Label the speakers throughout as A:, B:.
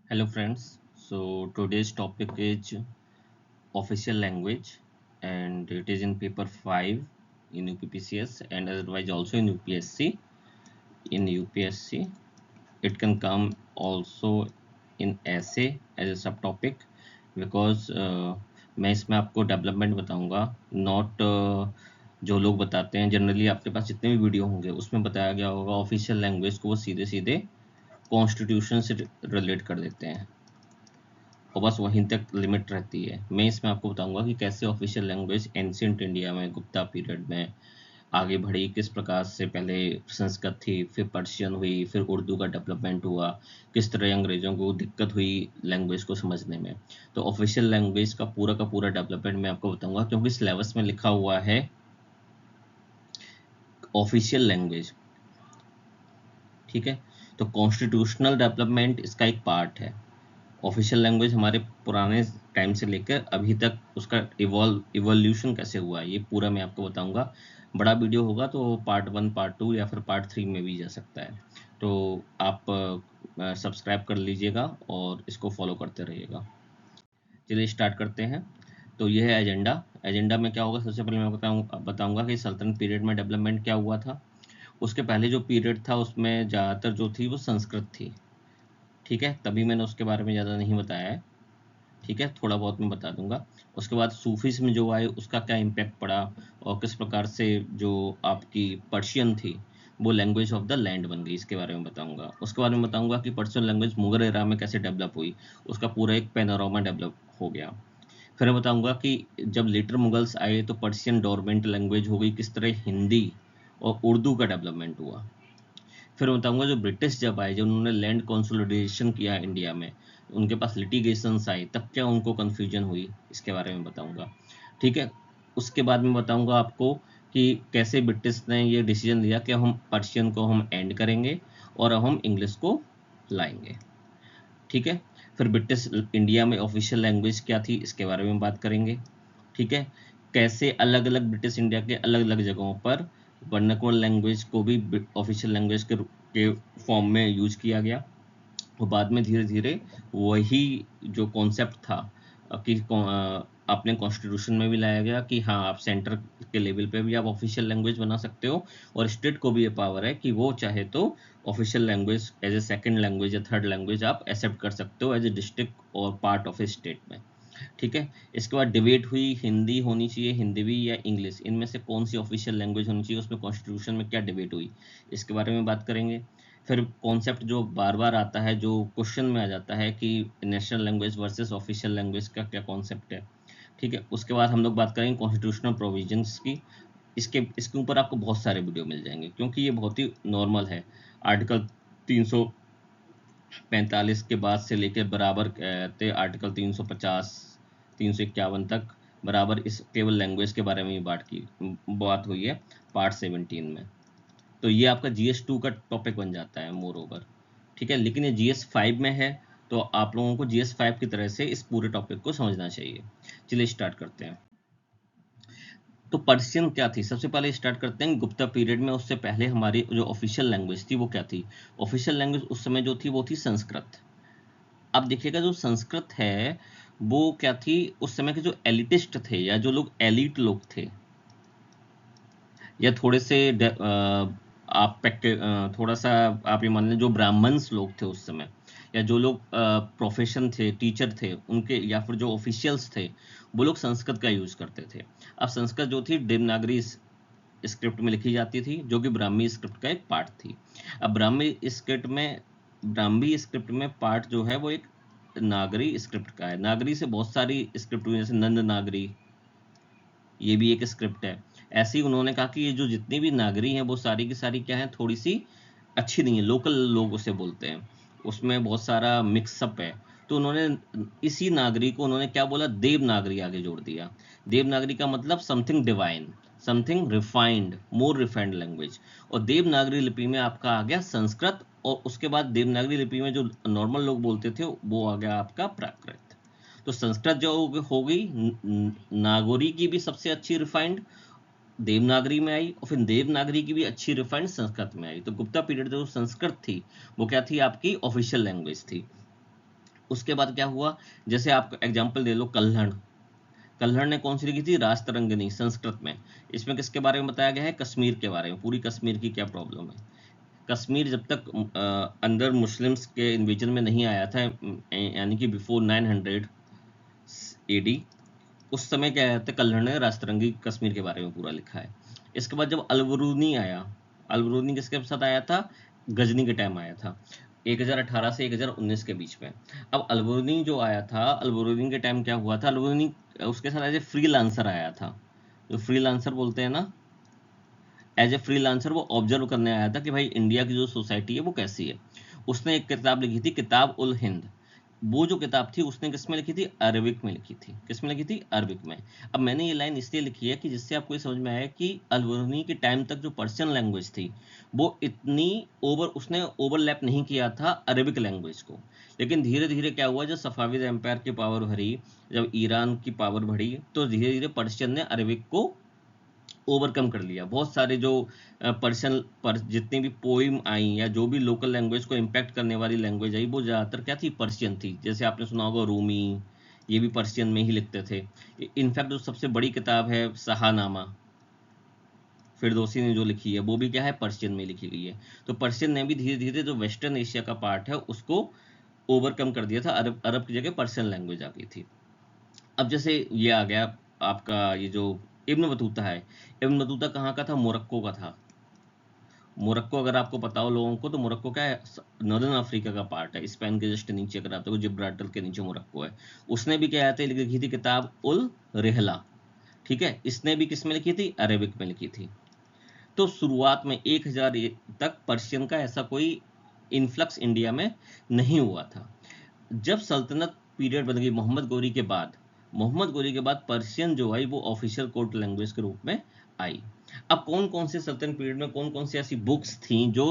A: Hello friends, so today's topic is official language and it is in paper 5 in UPPCS and otherwise also in UPSC. In UPSC, it can come also in essay as a subtopic because मैं इसमें आपको development बताऊंगा not जो लोग बताते हैं generally आपके पास जितने भी वीडियो होंगे उसमें बताया गया होगा ऑफिशियल लैंग्वेज को वो सीधे सीधे कॉन्स्टिट्यूशन से रिलेट कर देते हैं और बस वहीं तक लिमिट रहती है। मैं इसमें आपको बताऊंगा कि कैसे ऑफिशियल लैंग्वेज एंशिएंट इंडिया में गुप्ता पीरियड में आगे बढ़ी, किस प्रकार से पहले संस्कृत थी, फिर पर्शियन हुई, फिर उर्दू का डेवलपमेंट हुआ, किस तरह अंग्रेजों को दिक्कत हुई लैंग्वेज को समझने में। तो ऑफिशियल लैंग्वेज का पूरा डेवलपमेंट मैं आपको बताऊंगा क्योंकि सिलेबस में लिखा हुआ है ऑफिशियल लैंग्वेज। ठीक है, तो कॉन्स्टिट्यूशनल डेवलपमेंट इसका एक पार्ट है। ऑफिशियल लैंग्वेज हमारे पुराने टाइम से लेकर अभी तक उसका इवोल्यूशन कैसे हुआ है ये पूरा मैं आपको बताऊंगा। बड़ा वीडियो होगा तो पार्ट 1 पार्ट 2 या फिर पार्ट 3 में भी जा सकता है। तो आप सब्सक्राइब कर लीजिएगा और इसको फॉलो करते रहिएगा। चलिए स्टार्ट करते हैं। तो ये है एजेंडा। एजेंडा में क्या होगा, सबसे पहले मैं बताऊंगा कि सल्तनत पीरियड में डेवलपमेंट क्या हुआ था। उसके पहले जो पीरियड था उसमें ज़्यादातर जो थी वो संस्कृत थी। ठीक है, तभी मैंने उसके बारे में ज़्यादा नहीं बताया है। ठीक है, थोड़ा बहुत मैं बता दूंगा। उसके बाद सूफीज्म जो आए उसका क्या इम्पैक्ट पड़ा और किस प्रकार से जो आपकी पर्शियन थी वो लैंग्वेज ऑफ द लैंड बन गई, इसके बारे में बताऊंगा। उसके बारे में बताऊंगा कि पर्शियन लैंग्वेज मुगल एरा में कैसे डेवलप हुई, उसका पूरा एक पैनोरामा डेवलप हो गया। फिर मैं बताऊंगा कि जब लेटर मुगल्स आए तो पर्शियन डोरमेंट लैंग्वेज हो गई, किस तरह हिंदी और उर्दू का डेवलपमेंट हुआ। फिर बताऊंगा जो ब्रिटिश जब आए, जब उन्होंने लैंड कंसोलिडेशन किया इंडिया में, उनके पास लिटिगेशंस आए, तब क्या उनको कन्फ्यूजन हुई, इसके बारे में बताऊंगा। ठीक है, उसके बाद में बताऊंगा आपको कि कैसे ब्रिटिश ने ये डिसीजन लिया कि हम पर्शियन को हम एंड करेंगे और अब हम इंग्लिश को लाएंगे। ठीक है, फिर ब्रिटिश इंडिया में ऑफिशियल लैंग्वेज क्या थी इसके बारे में बात करेंगे। ठीक है, कैसे अलग अलग ब्रिटिश इंडिया के अलग अलग जगहों पर वर्नाकुलर लैंग्वेज को भी ऑफिशियल लैंग्वेज के फॉर्म में यूज किया गया और बाद में धीरे धीरे वही जो कॉन्सेप्ट था कि अपने कॉन्स्टिट्यूशन में भी लाया गया कि हाँ आप सेंटर के लेवल पे भी आप ऑफिशियल लैंग्वेज बना सकते हो और स्टेट को भी ये पावर है कि वो चाहे तो official language as a second language या थर्ड लैंग्वेज आप एक्सेप्ट कर सकते हो एज ए डिस्ट्रिक्ट और पार्ट ऑफ ए स्टेट में। ठीक है, इसके बाद डिबेट हुई हिंदी होनी चाहिए, हिंदवी या इंग्लिश, इनमें से कौन सी ऑफिशियल लैंग्वेज होनी चाहिए, उसमें कॉन्स्टिट्यूशन में क्या डिबेट हुई, इसके बारे में बात करेंगे। फिर कॉन्सेप्ट जो बार बार आता है, जो क्वेश्चन में आ जाता है कि national language versus official language का क्या कॉन्सेप्ट है। ठीक है, उसके बाद हम लोग बात करेंगे कॉन्स्टिट्यूशनल प्रोविजंस की। इसके इसके ऊपर आपको बहुत सारे वीडियो मिल जाएंगे क्योंकि ये बहुत ही नॉर्मल है। आर्टिकल 345 के बाद से लेकर बराबर कहते आर्टिकल 350 351 तक बराबर इस केवल लैंग्वेज के बारे में ही बात हुई है पार्ट 17 में। तो ये आपका GS2 का टॉपिक बन जाता है मोर ओवर। ठीक है, लेकिन ये GS5 में है तो आप लोगों को GS5 की तरह से इस पूरे टॉपिक को समझना चाहिए। चलिए स्टार्ट करते हैं। तो पर्शियन क्या थी, सबसे पहले स्टार्ट करते हैं गुप्ता पीरियड में। उससे पहले हमारी जो ऑफिशियल लैंग्वेज थी वो क्या थी। ऑफिशियल लैंग्वेज उस समय जो थी वो थी संस्कृत। अब देखिएगा जो संस्कृत है वो क्या थी, उस समय के जो एलिटिस्ट थे या जो लोग एलिट लोग थे या थोड़े से थोड़ा सा आप ये मान लें जो ब्राह्मण्स लोग थे उस समय या जो लोग प्रोफेशन थे, टीचर थे उनके, या फिर जो ऑफिशियल्स थे, वो लोग संस्कृत का यूज करते थे। अब संस्कृत जो थी देवनागरी स्क्रिप्ट में लिखी जाती थी जो कि ब्राह्मी स्क्रिप्ट का एक पार्ट थी। अब ब्राह्मी स्क्रिप्ट में पार्ट जो है वो एक नागरी स्क्रिप्ट का है। नागरी से बहुत सारी स्क्रिप्ट हुई, जैसे नंद नागरी, ये भी एक स्क्रिप्ट है। ऐसे ही उन्होंने कहा कि ये जो जितनी भी नागरी हैं वो सारी की सारी क्या है, थोड़ी सी अच्छी नहीं है, लोकल लोग उसे बोलते हैं, उसमें बहुत सारा मिक्सअप है। तो उन्होंने इसी नागरी को उन्होंने क्या बोला, देवनागरी आगे जोड़ दिया। देवनागरी का मतलब something divine, something refined, more refined language. और देवनागरी लिपि में आपका आ गया संस्कृत और उसके बाद देवनागरी लिपि में जो नॉर्मल लोग बोलते थे वो आ गया आपका प्राकृत। तो संस्कृत जो हो गई नागौरी की भी सबसे अच्छी रिफाइंड देवनागरी में आई और फिर देवनागरी की भी अच्छी रिफाइंड संस्कृत में आई। तो गुप्ता पीरियड जो संस्कृत थी वो क्या थी, आपकी ऑफिशियल लैंग्वेज थी। उसके बाद क्या हुआ, जैसे आप एग्जाम्पल दे लो कल्हड़। कल्हड़ ने कौन सी लिखी थी, रास्तरंगिनी, संस्कृत में। इसमें किसके बारे में बताया गया है, कश्मीर के बारे में, पूरी कश्मीर की क्या प्रॉब्लम है। कश्मीर जब तक अंदर मुस्लिम्स के इन्वेजन में नहीं आया था, यानी कि बिफोर 900 एडी, उस समय क्या कहते हैं, कल्हड़ ने रास्तरंगी कश्मीर के बारे में पूरा लिखा है। इसके बाद जब अलबरूनी आया, अलबरूनी किसके साथ आया था, गजनी के टाइम आया था, 1018 से 1019 के बीच में। अब अलबरूनी जो आया था, अलबरूनी के टाइम क्या हुआ था, अलबरूनी उसके साथ एज ए फ्री लांसर आया था। जो फ्री लांसर बोलते हैं ना, एज ए फ्री लांसर वो ऑब्जर्व करने आया था कि भाई इंडिया की जो सोसाइटी है वो कैसी है। उसने एक किताब लिखी थी, किताब उल हिंद। वो जो किताब थी उसने किस में लिखी थी, अरबिक में लिखी थी। किस में लिखी थी, अरबिक में। अब मैंने ये लाइन इसलिए लिखी है कि जिससे आपको ये समझ में आया कि अलबरूनी के टाइम तक जो पर्शियन लैंग्वेज थी वो इतनी उसने ओवरलैप नहीं किया था अरबिक लैंग्वेज को। लेकिन धीरे धीरे क्या हुआ, जब सफाविद एम्पायर की पावर बढ़ी, जब ईरान की पावर बढ़ी, तो धीरे धीरे पर्शियन ने अरबिक को ओवरकम कर लिया। बहुत सारे जो पर्शियन पर जितनी भी पोइम आई या जो भी लोकल लैंग्वेज को इम्पैक्ट करने वाली लैंग्वेज आई, वो ज़्यादातर क्या थी, पर्शियन थी। जैसे आपने सुना होगा रूमी, ये भी पर्शियन में ही लिखते थे। इनफैक्ट जो सबसे बड़ी किताब है शाहनामा, फिरदौसी ने जो लिखी है, वो भी क्या है, पर्शियन में लिखी गई है। तो पर्शियन ने भी धीरे धीरे जो वेस्टर्न एशिया का पार्ट है उसको ओवरकम कर दिया था। अरब अरब की जगह पर्शियन लैंग्वेज आ गई थी। अब जैसे ये आ गया आपका ये जो इब्न बतूता है, इब्न बतूता कहाँ का था, मोरक्को का था। मोरक्को अगर आपको पता हो लोगों को, तो मोरक्को क्या है, नॉर्दर्न अफ्रीका का पार्ट है, स्पेन के जस्ट नीचे, अगर आप देखो जिब्राल्टर के नीचे मोरक्को है। उसने भी क्या है लिखी थी किताब उल रिहला। ठीक है, इसने भी किस में लिखी थी, अरेबिक में लिखी थी। तो शुरुआत में 1000 तक पर्शियन का ऐसा कोई इन्फ्लक्स इंडिया में नहीं हुआ था। जब सल्तनत पीरियड बन गई मोहम्मद गोरी के बाद, मोहम्मद गोरी के बाद पर्शियन जो आई वो ऑफिशियल कोर्ट लैंग्वेज के रूप में आई। अब कौन कौन से सल्तनत पीरियड में कौन कौन सी ऐसी बुक्स थी जो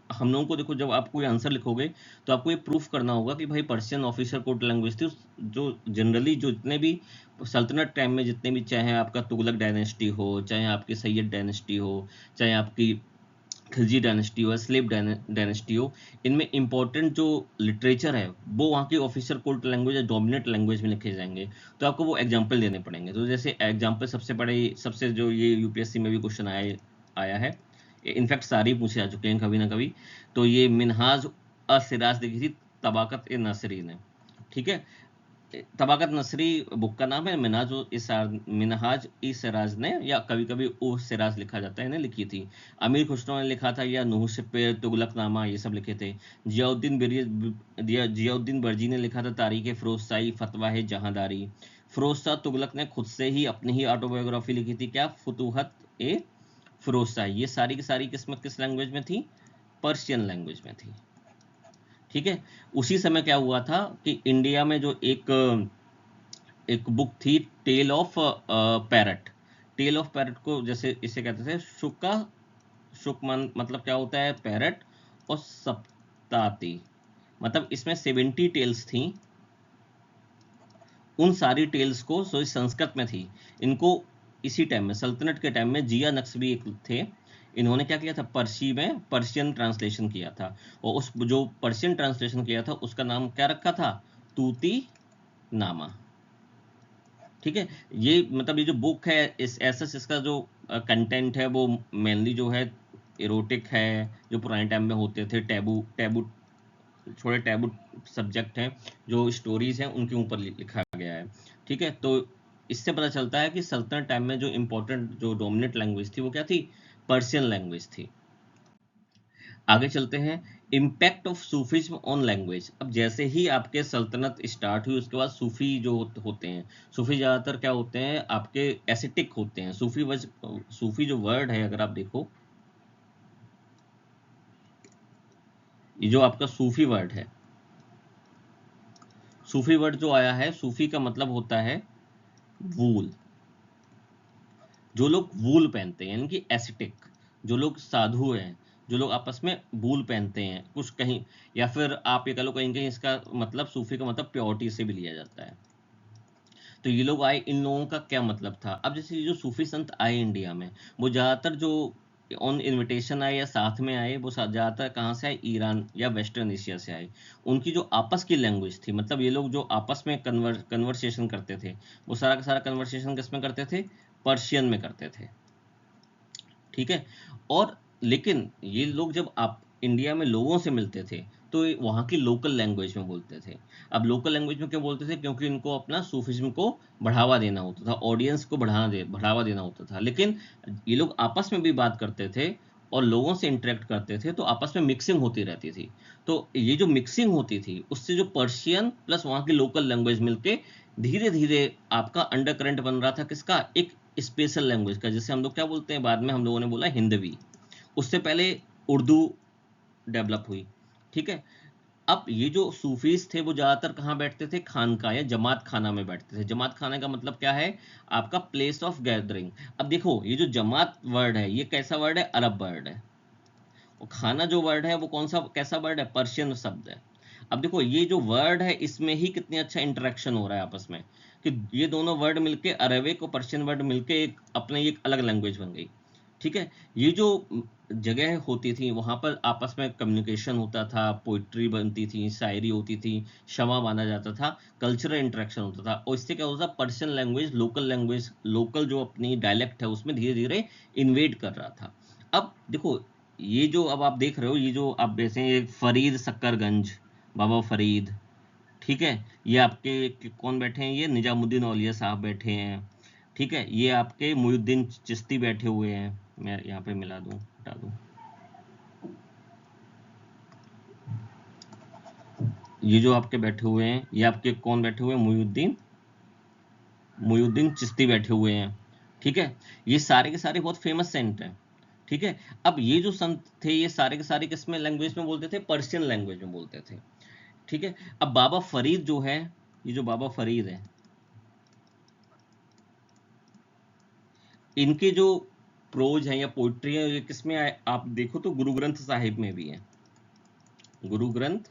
A: हम लोगों को, देखो जब आप कोई आंसर लिखोगे तो आपको ये प्रूफ करना होगा कि भाई पर्शियन ऑफिशियल कोर्ट लैंग्वेज थी। जो जनरली जो जितने भी सल्तनत टाइम में जितने भी, चाहे आपका तुगलक डायनेस्टी हो, चाहे आपकी सैयद डायनेस्टी हो, चाहे आपकी खिलजी डायनेस्टी हो, स्लेव डायनेस्टी हो, इनमें इंपॉर्टेंट जो लिटरेचर है वो वहाँ की ऑफिशियल कोर्ट लैंग्वेज या डोमिनेट लैंग्वेज में लिखे जाएंगे। तो आपको वो एग्जाम्पल देने पड़ेंगे। तो जैसे एग्जाम्पल सबसे बड़े, सबसे जो ये यूपीएससी में भी क्वेश्चन आया है, इनफैक्ट सारी पूछे आ चुके हैं कभी ना कभी, तो ये मिनहाज सिराज लिखी थी तबाकत ए नसरी ने। ठीक है, तबाकत नसरी बुक का नाम है, मिनहाज ई सिराज ने, या कभी कभी ओ सिराज लिखा जाता है, इन्हें लिखी थी। अमीर खुसरो ने लिखा था, या नूह शिप्पे, तुगलकनामा, ये सब लिखे थे। जियाउद्दीन बर्जी ने लिखा था तारीख फिरोजशाही, फतवा है जहांदारी। फिरोज शाह तुगलक ने खुद से ही अपनी ही ऑटोबायोग्राफी लिखी थी, क्या, फुतूहत ए फिरोजशाही। ये सारी की सारी किस्मत किस लैंग्वेज में थी, पर्शियन लैंग्वेज में थी। ठीक है, उसी समय क्या हुआ था कि इंडिया में जो एक बुक थी, tale of parrot. Tale of parrot को जैसे इसे कहते थे मतलब क्या होता है, पैरट, और सप्ताती, मतलब इसमें 70 टेल्स थी। उन सारी टेल्स को संस्कृत में थी। इनको इसी टाइम में, सल्तनत के टाइम में, जिया नक्शबी एक थे, इन्होंने क्या किया था, पर्शियन ट्रांसलेशन किया था। और उस जो पर्शियन ट्रांसलेशन किया था उसका नाम क्या रखा था, तूती नामा। ठीक है, ये मतलब ये जो बुक है, इसका जो कंटेंट है वो मेनली जो है एरोटिक है, जो पुराने टाइम में होते थे, टैबू टैबू थोड़े टैबू सब्जेक्ट हैं, जो स्टोरीज हैं उनके ऊपर लिखा गया है। ठीक है, तो इससे पता चलता है कि सल्तनत टाइम में जो इंपॉर्टेंट जो डोमिनेट लैंग्वेज थी वो क्या थी, पर्शियन लैंग्वेज थी। आगे चलते हैं, impact of Sufism on language. अब जैसे ही आपके सल्तनत स्टार्ट हुई उसके बाद सूफी जो होते हैं, सूफी ज़्यादातर क्या होते हैं, आपके एसिटिक होते हैं। सूफी जो वर्ड है, अगर आप देखो, ये जो आपका सूफी वर्ड है, सूफी वर्ड जो आया है, सूफी का मतलब होता है वूल। जो लोग वूल पहनते हैं, यानी कि एसिटिक, जो लोग साधु हैं, जो लोग आपस में वूल पहनते हैं कुछ कहीं, या फिर आप ये कह लो कहीं कहीं इसका मतलब सूफी का मतलब प्योरिटी से भी लिया जाता है। तो ये लोग आए, इन लोगों का क्या मतलब था। अब जैसे ये जो सूफी संत आए इंडिया में, वो ज़्यादातर जो ऑन इनविटेशन आए या साथ में आए, वो ज़्यादातर कहाँ से आए, ईरान या वेस्टर्न एशिया से आए। उनकी जो आपस की लैंग्वेज थी, मतलब ये लोग जो आपस में कन्वर्सेशन करते थे, वो सारा का सारा कन्वर्सेशन किस में करते थे, पर्शियन में करते थे। ठीक है। और लेकिन ये लोग जब आप इंडिया में लोगों से मिलते थे तो ये वहाँ की लोकल लैंग्वेज में बोलते थे। अब लोकल लैंग्वेज में क्यों बोलते थे, क्योंकि इनको अपना सूफिज्म को बढ़ावा देना होता था, ऑडियंस को बढ़ावा देना होता था। लेकिन ये लोग आपस में भी बात करते थे और लोगों से इंटरेक्ट करते थे, तो आपस में मिक्सिंग होती रहती थी। तो ये जो मिक्सिंग होती थी उससे जो पर्शियन प्लस वहाँ की लोकल लैंग्वेज मिलके धीरे धीरे आपका अंडर करंट बन रहा था, किसका, एक स्पेशल लैंग्वेज का, जिसे हम लोग क्या बोलते हैं, बाद में हम लोगों ने बोला हिंदवी। उससे पहले उर्दू डेवलप हुई। ठीक है। अब ये जो सूफीज थे वो ज्यादातर कहाँ बैठते थे, खानका या जमात खाना में बैठते थे। जमात खाना का मतलब क्या है, आपका प्लेस ऑफ गैदरिंग। अब देखो ये जो जमात वर्ड है ये कैसा वर्ड है, अरब वर्ड है। और खाना जो वर्ड है वो कौन सा, कैसा वर्ड है, पर्शियन शब्द है। अब देखो ये जो वर्ड है इसमें ही कितनी अच्छा इंटरेक्शन हो रहा है आपस में, कि ये दोनों वर्ड मिलके, अरेबिक और पर्शियन वर्ड मिलके एक अपने एक अलग लैंग्वेज बन गई। ठीक है। ये जो जगह होती थी वहां पर आपस में कम्युनिकेशन होता था, पोइट्री बनती थी, शायरी होती थी, क्षमा माना जाता था, कल्चरल इंटरेक्शन होता था। और इससे क्या होता था, पर्शियन लैंग्वेज, लोकल जो अपनी डायलेक्ट है उसमें धीरे धीरे इन्वेड कर रहा था। अब देखो ये जो अब आप देख रहे हो, ये जो आप जैसे ये फरीद सक्करगंज, बाबा फरीद, ठीक है, ये आपके कौन बैठे हैं, ये निजामुद्दीन औलिया साहब बैठे हैं। ठीक है। ये आपके मुहिउद्दीन चिश्ती बैठे हुए हैं। मैं यहाँ पे मिला दूं, हटा दूं, ये जो आपके बैठे हुए हैं ये आपके कौन बैठे हुए हैं, मुहिउद्दीन चिश्ती बैठे हुए हैं। ठीक है। ये सारे के सारे बहुत फेमस सेंट हैं। ठीक है। अब ये जो संत थे ये सारे के सारे किस में लैंग्वेज में बोलते थे, पर्शियन लैंग्वेज में बोलते थे। ठीक है। अब बाबा फरीद जो है, ये जो बाबा फरीद है, इनके जो प्रोज हैं या पोइट्री है ये किसमें आए, आप देखो तो गुरु ग्रंथ साहिब में भी है, गुरु ग्रंथ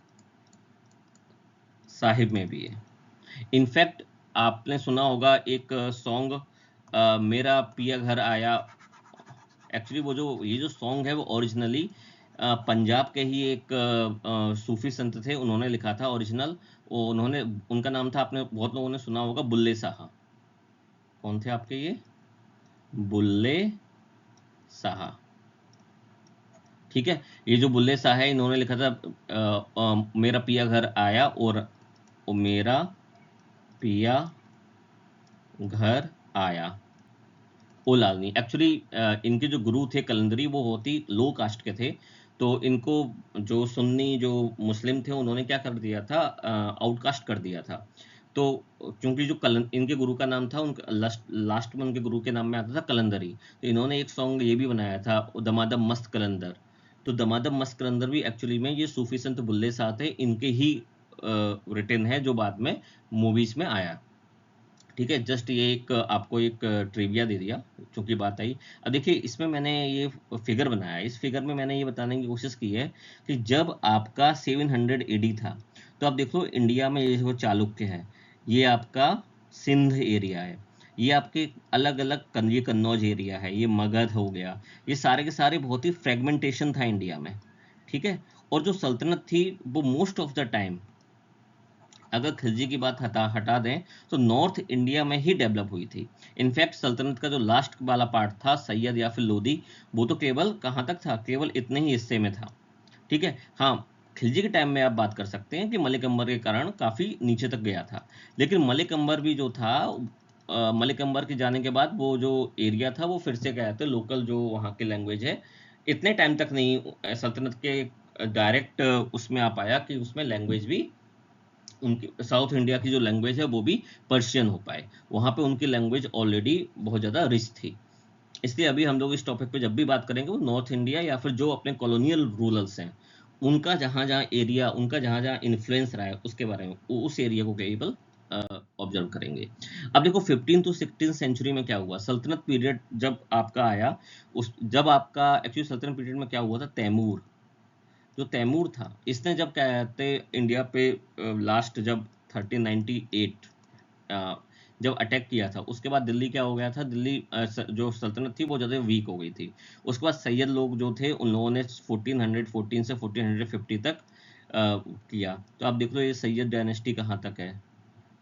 A: साहिब में भी है। इनफैक्ट आपने सुना होगा एक सॉन्ग, मेरा पिया घर आया। एक्चुअली वो जो ये जो सॉन्ग है वो ओरिजिनली पंजाब के ही एक सूफी संत थे, उन्होंने लिखा था ओरिजिनल। वो उन्होंने, उनका नाम था, आपने बहुत लोगों ने सुना होगा, बुल्ले साहा। कौन थे आपके ये, बुल्ले साहा। ठीक है। ये जो बुल्ले शाह है इन्होंने लिखा था मेरा पिया घर आया, और मेरा पिया घर आया, ओ लालनी। एक्चुअली इनके जो गुरु थे कलंदरी, वो होती लो कास्ट के थे। तो इनको जो सुन्नी जो मुस्लिम थे उन्होंने क्या कर दिया था, आउटकास्ट कर दिया था। तो क्योंकि जो इनके गुरु का नाम था, उनका लास्ट में उनके गुरु के नाम में आता था कलंदरी, तो इन्होंने एक सॉन्ग ये भी बनाया था, दमादम मस्त कलंदर। तो दमादम मस्त कलंदर भी एक्चुअली में ये सूफी संत बुल्ले शाह थे, इनके ही रिटन है, जो बाद में मूवीज में आया। ठीक है। जस्ट ये एक आपको एक ट्रिविया दे दिया, चूंकि बात आई। अब देखिए इसमें मैंने ये फिगर बनाया है, इस फिगर में मैंने ये बताने की कोशिश की है कि जब आपका 700 एडी था, तो आप देख लो इंडिया में ये जो चालुक्य है, ये आपका सिंध एरिया है, ये आपके अलग अलग, ये कन्नौज एरिया है, ये मगध हो गया, ये सारे के सारे बहुत ही फ्रेगमेंटेशन था इंडिया में। ठीक है। और जो सल्तनत थी वो मोस्ट ऑफ द टाइम, अगर खिलजी की बात हटा हटा दें, तो नॉर्थ इंडिया में ही डेवलप हुई थी। इनफैक्ट सल्तनत का जो लास्ट वाला पार्ट था, सैयद या फिर लोदी, वो तो केवल कहाँ तक था, केवल इतने ही हिस्से में था। ठीक है। हाँ, खिलजी के टाइम में आप बात कर सकते हैं कि मलिक अंबर के कारण काफ़ी नीचे तक गया था। लेकिन मलिक अंबर भी जो था, मलिक अंबर के जाने के बाद वो जो एरिया था वो फिर से क्या कहते हैं, लोकल जो वहाँ की लैंग्वेज है, इतने टाइम तक नहीं सल्तनत के डायरेक्ट उसमें आ पाया कि उसमें लैंग्वेज भी उनकी, साउथ इंडिया की जो लैंग्वेज है वो भी पर्शियन हो पाए। वहाँ पे उनकी लैंग्वेज ऑलरेडी बहुत ज़्यादा रिच थी। इसलिए अभी हम लोग इस टॉपिक पे जब भी बात करेंगे वो नॉर्थ इंडिया या फिर जो अपने कॉलोनियल रूलर्स हैं, उनका जहाँ जहाँ एरिया, उनका जहाँ जहाँ इन्फ्लुएंस रहा है उसके बारे में, उस एरिया को केवल ऑब्जर्व करेंगे। अब देखो 15 टू 16 सेंचुरी में क्या हुआ, सल्तनत पीरियड जब आपका आया, उस जब आपका एक्चुअली सल्तनत पीरियड में क्या हुआ था, तैमूर, जो तैमूर था, इसने जब क्या कहते इंडिया पे लास्ट जब 1398 जब अटैक किया था, उसके बाद दिल्ली क्या हो गया था, दिल्ली जो सल्तनत थी वो ज़्यादा वीक हो गई थी। उसके बाद सैयद लोग जो थे उन लोगों ने 1414 से 1450 तक किया। तो आप देख लो ये सैयद डायनेस्टी कहाँ तक है,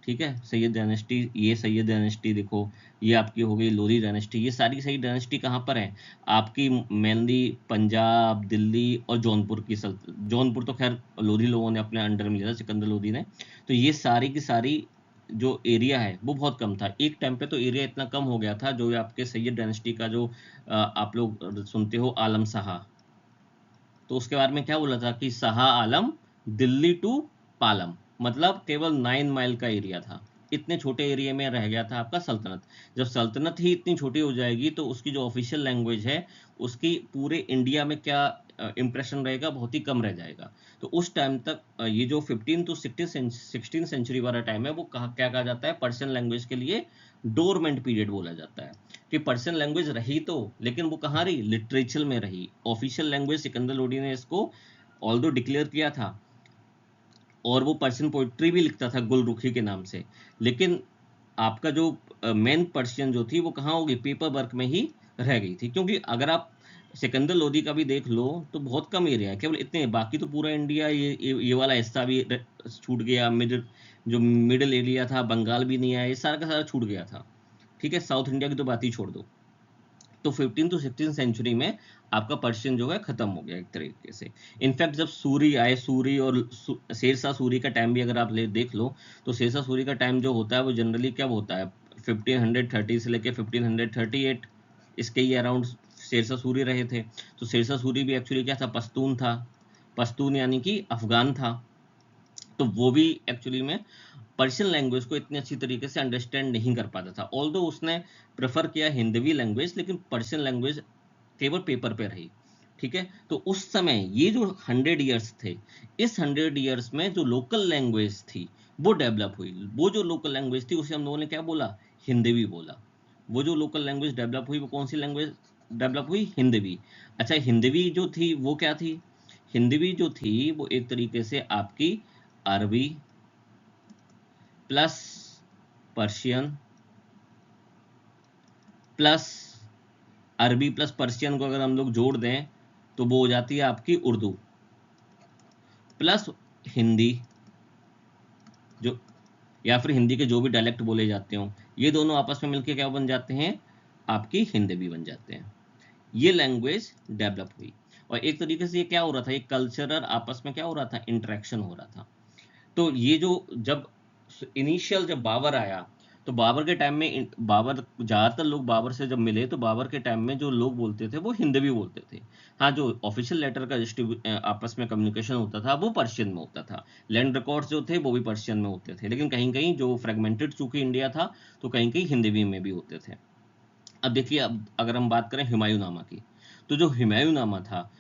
A: ठीक है। सैयद डायनेस्टी, ये सैयद डायनेस्टी देखो, ये आपकी हो गई लोधी डायनेस्टी। ये सारी सही डायनेस्टी कहाँ पर है आपकी, मेनली पंजाब, दिल्ली और जौनपुर की जौनपुर तो खैर लोधी लोगों ने अपने अंडर में लिया था, सिकंदर लोधी ने। तो ये सारी की सारी जो एरिया है वो बहुत कम था एक टाइम पे। तो एरिया इतना कम हो गया था, जो आपके सैयद डायनेस्टी का जो आप लोग सुनते हो आलम शाह, तो उसके बारे में क्या बोला था कि शाह आलम दिल्ली टू पालम, मतलब केवल 9 माइल का एरिया था। इतने छोटे एरिया में रह गया था आपका सल्तनत। जब सल्तनत ही इतनी छोटी हो जाएगी तो उसकी जो ऑफिशियल लैंग्वेज है उसकी पूरे इंडिया में क्या इम्प्रेशन रहेगा, बहुत ही कम रह जाएगा। तो उस टाइम तक ये जो 15 टू 16 सेंचुरी वाला टाइम है वो क्या कहा जाता है, पर्शियन लैंग्वेज के लिए डोरमेंट पीरियड बोला जाता है। कि पर्शियन लैंग्वेज रही तो, लेकिन वो कहाँ रही, लिटरेचर में रही। ऑफिशियल लैंग्वेज सिकंदर लोडी ने इसको ऑल्दो डिक्लेयर किया था, और वो पर्शियन पोइट्री भी लिखता था गुलरुखी के नाम से, लेकिन आपका जो मेन पर्शियन जो थी वो कहाँ होगी, पेपर वर्क में ही रह गई थी। क्योंकि अगर आप सिकंदर लोदी का भी देख लो तो बहुत कम एरिया है, केवल इतने, बाकी तो पूरा इंडिया ये वाला हिस्सा भी छूट गया, मिडिल एरिया था, बंगाल भी नहीं आया, ये सारा का सारा छूट गया था, ठीक है। साउथ इंडिया की तो बात ही छोड़ दो। तो 15 टू 16 सेंचुरी में आपका पर्शियन जो है खत्म हो गया एक तरीके से। इनफैक्ट जब सूरी आए, सूरी और शेरशाह सूरी का टाइम भी अगर आप देख लो, तो शेरशाह सूरी का टाइम जो होता है वो जनरली क्या होता है, 1530 से लेके 1538, इसके ही अराउंड शेरशाह सूरी रहे थे। तो शेरशाह सूरी भी एक्चुअली क्या था, पश्तून था, पश्तून यानी कि अफगान था। तो वो भी एक्चुअली में पर्शियन लैंग्वेज को इतनी अच्छी तरीके से अंडरस्टैंड नहीं कर पाता था। ऑल्दो उसने प्रेफर किया हिंदवी लैंग्वेज, लेकिन पर्शियन लैंग्वेज केवल पेपर पे रही, ठीक है। तो उस समय ये जो 100 ईयर्स थे, इस 100 ईयर्स में जो लोकल लैंग्वेज थी वो डेवलप हुई। वो जो लोकल लैंग्वेज थी उसे हम लोगों ने क्या बोला, हिंदवी बोला। वो जो लोकल लैंग्वेज डेवलप हुई वो कौन सी लैंग्वेज डेवलप हुई, हिंदवी। अच्छा, हिंदवी जो थी वो क्या थी, हिंदवी जो थी वो एक तरीके से आपकी अरबी प्लस पर्शियन प्लस अरबी प्लस पर्शियन को अगर हम लोग जोड़ दें तो वो हो जाती है आपकी उर्दू प्लस हिंदी, जो या फिर हिंदी के जो भी डायलेक्ट बोले जाते हो, ये दोनों आपस में मिलके क्या बन जाते हैं, आपकी हिंदी बन जाते हैं। ये लैंग्वेज डेवलप हुई, और एक तरीके से ये क्या हो रहा था, ये कल्चरल आपस में क्या हो रहा था, इंटरेक्शन हो रहा था। तो ये जो जब इनिशियल जब बाबर आया, तो बाबर के टाइम में बाबर, ज़्यादातर लोग बाबर से जब मिले तो बाबर के टाइम में जो लोग बोलते थे वो हिंदी बोलते थे। हाँ, जो ऑफिशियल लेटर का आपस में कम्युनिकेशन होता था वो पर्शियन में होता था, लैंड रिकॉर्ड्स जो थे वो भी पर्शियन में होते थे, लेकिन कहीं कहीं जो फ्रेगमेंटेड चूंकि इंडिया था तो कहीं कहीं हिंदी में भी होते थे। अब देखिए, अब अगर हम बात करें हुमायूंनामा की, तो जो हुमायूंनामा था,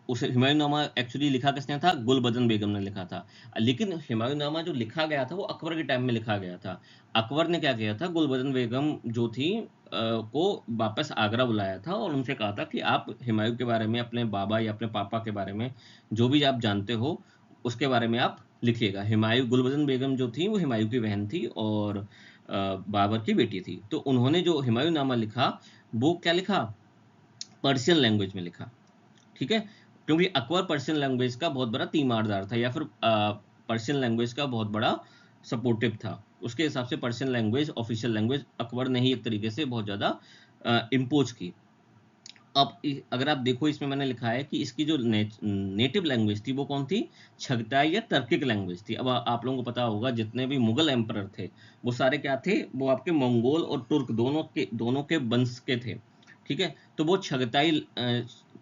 A: उसे हुमायूंनामा एक्चुअली लिखा किसने था, गुलबदन बेगम ने लिखा था। लेकिन हुमायूंनामा जो लिखा गया था वो अकबर के टाइम में लिखा गया था। अकबर ने क्या किया था, गुलबदन बेगम जो थी को वापस आगरा बुलाया था और उनसे कहा था कि आप हुमायूं के बारे में, अपने बाबा या अपने पापा के बारे में जो भी आप जानते हो उसके बारे में आप लिखिएगा। हुमायूं, गुलबदन बेगम जो थी वो हुमायूं की बहन थी और बाबर की बेटी थी। तो उन्होंने जो हुमायूंनामा लिखा वो क्या लिखा, पर्शियन लैंग्वेज में लिखा, ठीक है। क्योंकि अकबर पर्शियन लैंग्वेज का बहुत बड़ा तीमारदार था, या फिर पर्शियन लैंग्वेज का बहुत बड़ा सपोर्टिव था। उसके हिसाब से Persian language official language Akbar ने ही एक तरीके से बहुत ज़्यादा इम्पोज की। अब अगर आप देखो, इसमें मैंने लिखा है कि इसकी जो नेटिव लैंग्वेज थी वो कौन थी, छगताई या तर्किक लैंग्वेज थी। अब आप लोगों को पता होगा जितने भी मुगल एम्परर थे वो सारे क्या थे, वो आपके मंगोल और तुर्क दोनों के वंश के थे, ठीक है। तो वो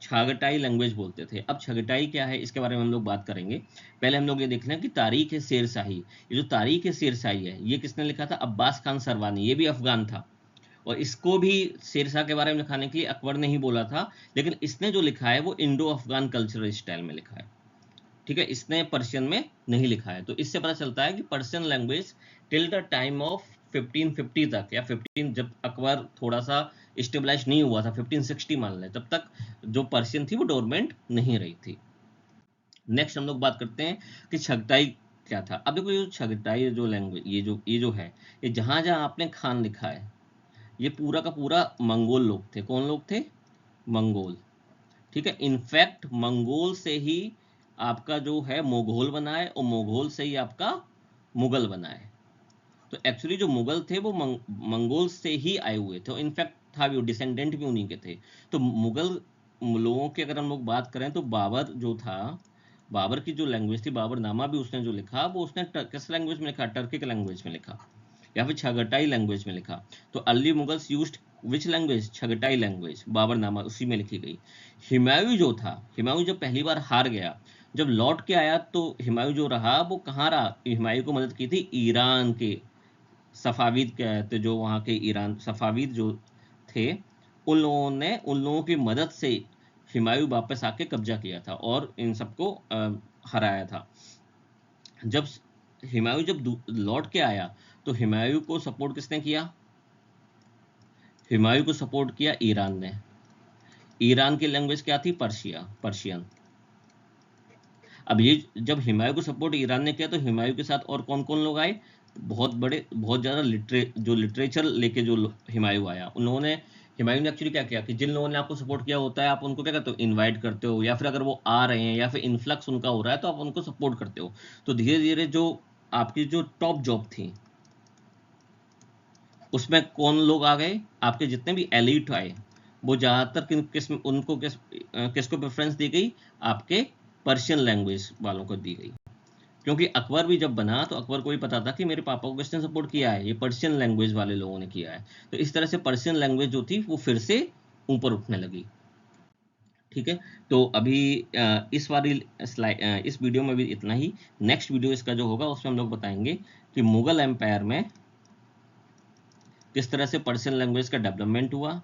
A: छागटाई लैंग्वेज बोलते थे। अब छगटाई क्या है इसके बारे में हम लोग बात करेंगे। पहले हम लोग ये देख लें कि तारीख है शेरशाही। ये जो तारीख है शेरशाही है ये किसने लिखा था, अब्बास खान सरवानी, ये भी अफगान था। और इसको भी शेरशाह के बारे में लिखाने के लिए अकबर ने ही बोला था, लेकिन इसने जो लिखा है वो इंडो अफगान कल्चरल स्टाइल में लिखा है, ठीक है। इसने पर्शियन में नहीं लिखा है। तो इससे पता चलता है कि Persian language till the time of 1550 तक, या 15, जब अकबर थोड़ा सा स्टेबलाइज नहीं हुआ था, 1560 मान लें, तब तक जो पर्शियन थी वो डोरमेंट नहीं रही थी। नेक्स्ट हम लोग बात करते हैं कि छगताई क्या था। अब देखो ये छगटाई जो लैंग्वेज, ये जो है, ये जहां जहां आपने खान लिखा है, ये पूरा का पूरा मंगोल लोग थे। कौन लोग थे? मंगोल। ठीक है, इनफैक्ट मंगोल से ही आपका जो है मोगोल बना है, और मोगोल से ही आपका मुगल बना है। तो एक्चुअली जो मुगल थे वो मंगोल से ही आए हुए थे, इनफैक्ट था भी, डिसेंडेंट भी उन्हीं के थे। तो मुगल लोगों की अगर हम लोग बात करें तो बाबर जो था, बाबर की जो लैंग्वेज थी, बाबरनामा भी उसने जो लिखा, वो उसने किस लैंग्वेज में लिखा? टर्किक लैंग्वेज में लिखा, या फिर छगटाई लैंग्वेज में लिखा। तो early Mughals used which language? Chagatai language. Baburnama उसी में लिखी गई। हुमायूं जो था, हुमायूं जब पहली बार हार गया, जब लौट के आया, तो हुमायूं जो रहा वो कहाँ रहा? हुमायूं को मदद की थी ईरान के सफाविद कहते, जो वहाँ के ईरान सफाविद जो थे, उन लोगों ने, उन लोगों की मदद से हुमायूं वापस आके कब्जा किया था और इन सबको हराया था। जब हुमायूं जब लौट के आया, तो हुमायूं को सपोर्ट किसने किया? हुमायूं को सपोर्ट किया ईरान ने। ईरान की लैंग्वेज क्या थी? पर्शियन। अब ये जब हुमायूं को सपोर्ट ईरान ने किया, तो हुमायूं के साथ और कौन कौन लोग आए? बहुत ज़्यादा लिटरेचर लेके जो हुमायूं आया, उन लोगों ने, हुमायूं ने एक्चुअली क्या किया कि जिन लोगों ने आपको सपोर्ट किया होता है, आप उनको क्या करते हो? इनवाइट करते हो, या फिर अगर वो आ रहे हैं या फिर इन्फ्लक्स उनका हो रहा है, तो आप उनको सपोर्ट करते हो। तो धीरे धीरे जो आपकी जो टॉप जॉब थी, उसमें कौन लोग आ गए? आपके जितने भी एलिट आए, वो ज़्यादातर किसको प्रेफरेंस दी गई? आपके पर्शियन लैंग्वेज वालों को दी गई। क्योंकि अकबर भी जब बना, तो अकबर को भी पता था कि मेरे पापा को किसने सपोर्ट किया है? ये पर्शियन लैंग्वेज वाले लोगों ने किया है। तो इस तरह से पर्शियन लैंग्वेज जो थी वो फिर से ऊपर उठने लगी। ठीक है, तो अभी इस वाली स्लाइड, इस वीडियो में भी इतना ही। नेक्स्ट वीडियो इसका जो होगा, उसमें हम लोग बताएंगे कि मुगल एम्पायर में किस तरह से पर्शियन लैंग्वेज का डेवलपमेंट हुआ,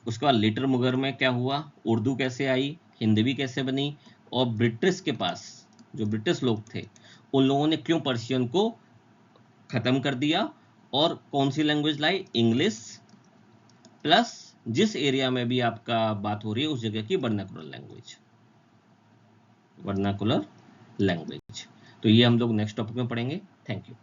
A: उसके बाद लेटर मुगल में क्या हुआ, उर्दू कैसे आई, हिंदी कैसे बनी, और ब्रिटिश के पास जो ब्रिटिश लोग थे, उन लोगों ने क्यों पर्शियन को खत्म कर दिया, और कौन सी लैंग्वेज लाई? इंग्लिश, प्लस जिस एरिया में भी आपका बात हो रही है उस जगह की वर्नाकुलर लैंग्वेज। तो ये हम लोग नेक्स्ट टॉपिक में पढ़ेंगे। Thank you.